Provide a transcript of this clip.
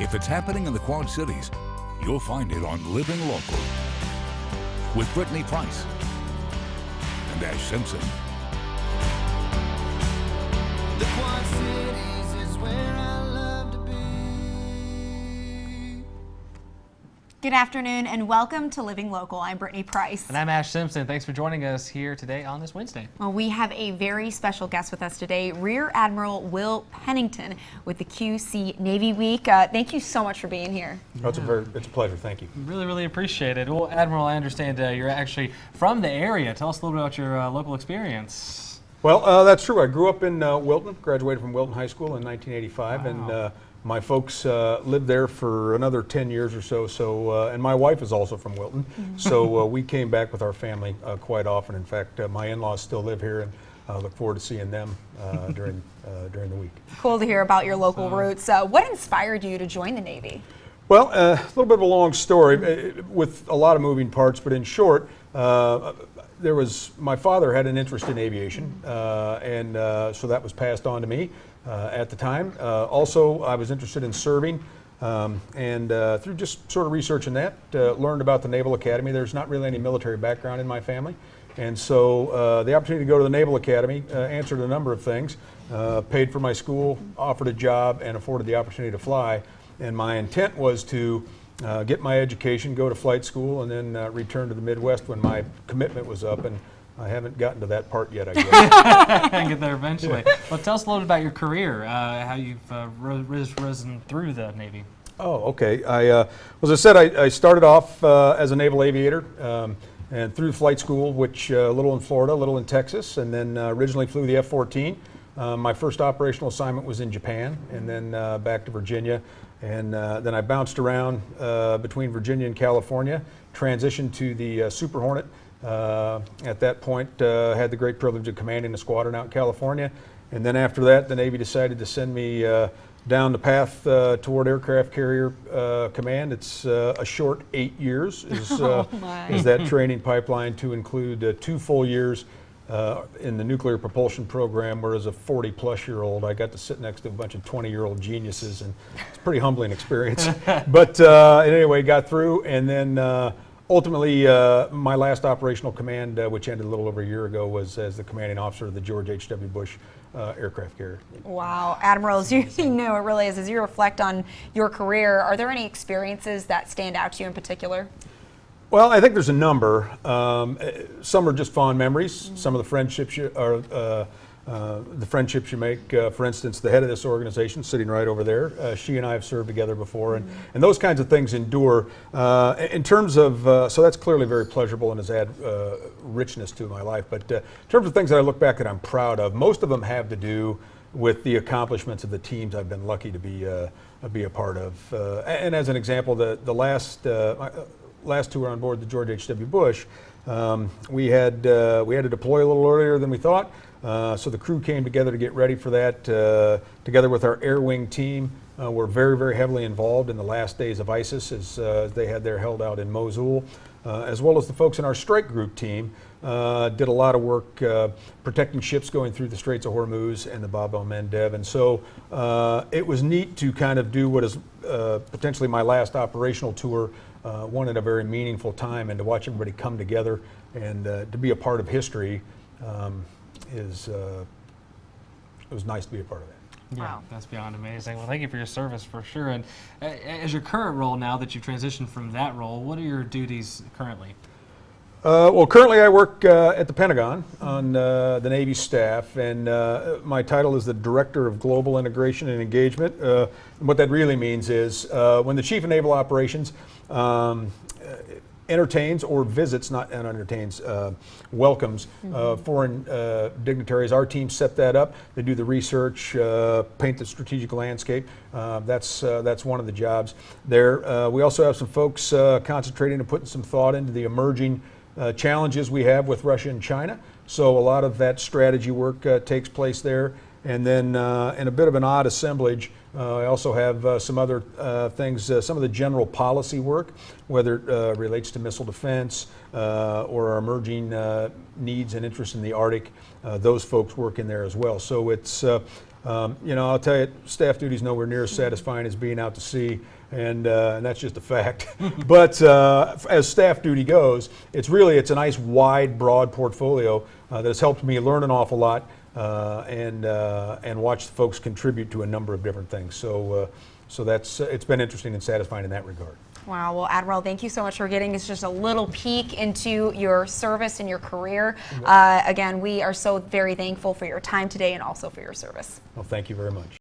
If it's happening in the Quad Cities, you'll find it on Living Local with Brittany Price and Ash Simpson. The Quad Cities is where I love to be. Good afternoon and welcome to Living Local. I'm Brittany Price. And I'm Ash Simpson. Thanks for joining us here today on this Wednesday. Well, we have a very special guest with us today, Rear Admiral Will Pennington with the QC Navy Week. Thank you so much for being here. Oh, it's a pleasure. Thank you. Really appreciate it. Well, Admiral, I understand you're actually from the area. Tell us a little bit about your local experience. Well, that's true. I grew up in Wilton, graduated from Wilton High School in 1985, Wow. and my folks lived there for another 10 years or so. And my wife is also from Wilton, so we came back with our family quite often. In fact, my in-laws still live here, and I look forward to seeing them during the week. Cool to hear about your local roots. What inspired you to join the Navy? Well, a little bit of a long story with a lot of moving parts, but in short, my father had an interest in aviation, and so that was passed on to me at the time. Also, I was interested in serving, and through just sort of researching that, learned about the Naval Academy. There's not really any military background in my family, and so the opportunity to go to the Naval Academy answered a number of things, paid for my school, offered a job, and afforded the opportunity to fly. And my intent was to get my education, go to flight school, and then return to the Midwest when my commitment was up. And I haven't gotten to that part yet, I guess. I'll get there eventually. Well, tell us a little bit about your career, how you've risen through the Navy. Oh, okay. As I said, I started off as a naval aviator and through flight school, which a little in Florida, a little in Texas, and then originally flew the F-14. My first operational assignment was in Japan, and then back to Virginia. And then I bounced around between Virginia and California, transitioned to the Super Hornet. At that point, had the great privilege of commanding a squadron out in California. And then after that, the Navy decided to send me down the path toward aircraft carrier command. It's a short 8 years is that training pipeline, to include 2 full years in the nuclear propulsion program, where as a 40-plus-year-old, I got to sit next to a bunch of 20-year-old geniuses, and it's a pretty humbling experience. But anyway, got through, and then ultimately my last operational command, which ended a little over a year ago, was as the commanding officer of the George H.W. Bush aircraft carrier. Wow, Admiral, as you know, it really is. As you reflect on your career, are there any experiences that stand out to you in particular? Well, I think there's a number. Some are just fond memories. Some of the friendships you make. For instance, the head of this organization, sitting right over there, she and I have served together before, and those kinds of things endure. In terms of, so that's clearly very pleasurable and has added richness to my life. But in terms of things that I look back that I'm proud of, most of them have to do with the accomplishments of the teams I've been lucky to be a part of. And as an example, the last tour on board the George H.W. Bush, we had to deploy a little earlier than we thought, so the crew came together to get ready for that. Together with our air wing team, we're very heavily involved in the last days of ISIS as they had their held out in Mosul, as well as the folks in our strike group team did a lot of work protecting ships going through the Straits of Hormuz and the Bab el-Mandeb. And so it was neat to kind of do what is potentially my last operational tour, one at a very meaningful time, and to watch everybody come together and to be a part of history it was nice to be a part of that. Yeah, Wow. that's beyond amazing. Well, thank you for your service for sure. And as your current role now that you've transitioned from that role, what are your duties currently? Well, currently I work at the Pentagon on the Navy staff, and my title is the Director of Global Integration and Engagement. And what that really means is when the Chief of Naval Operations entertains or visits, not entertains, welcomes foreign dignitaries, our team set that up. They do the research, paint the strategic landscape. That's one of the jobs there. We also have some folks concentrating and putting some thought into the emerging challenges we have with Russia and China. So a lot of that strategy work takes place there. And then in a bit of an odd assemblage, I also have some other things, some of the general policy work, whether it relates to missile defense or our emerging needs and interests in the Arctic. Those folks work in there as well. So it's, I'll tell you, staff duty is nowhere near as satisfying as being out to sea, and that's just a fact. But as staff duty goes, it's a nice, wide, broad portfolio that has helped me learn an awful lot. And watch the folks contribute to a number of different things. So it's been interesting and satisfying in that regard. Wow. Well, Admiral, thank you so much for getting us just a little peek into your service and your career. Again, we are so very thankful for your time today and also for your service. Well, thank you very much.